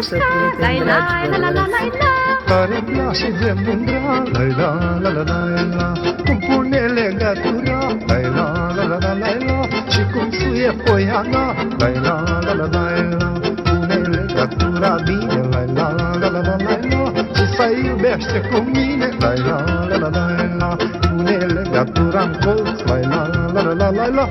să putem, dragi văd. Care place de mândra, la, cum pune legătura, la, și cum suie poiana, la, pune legătura bine, la, și să iubește cu mine, la, pune legătura în colț, la,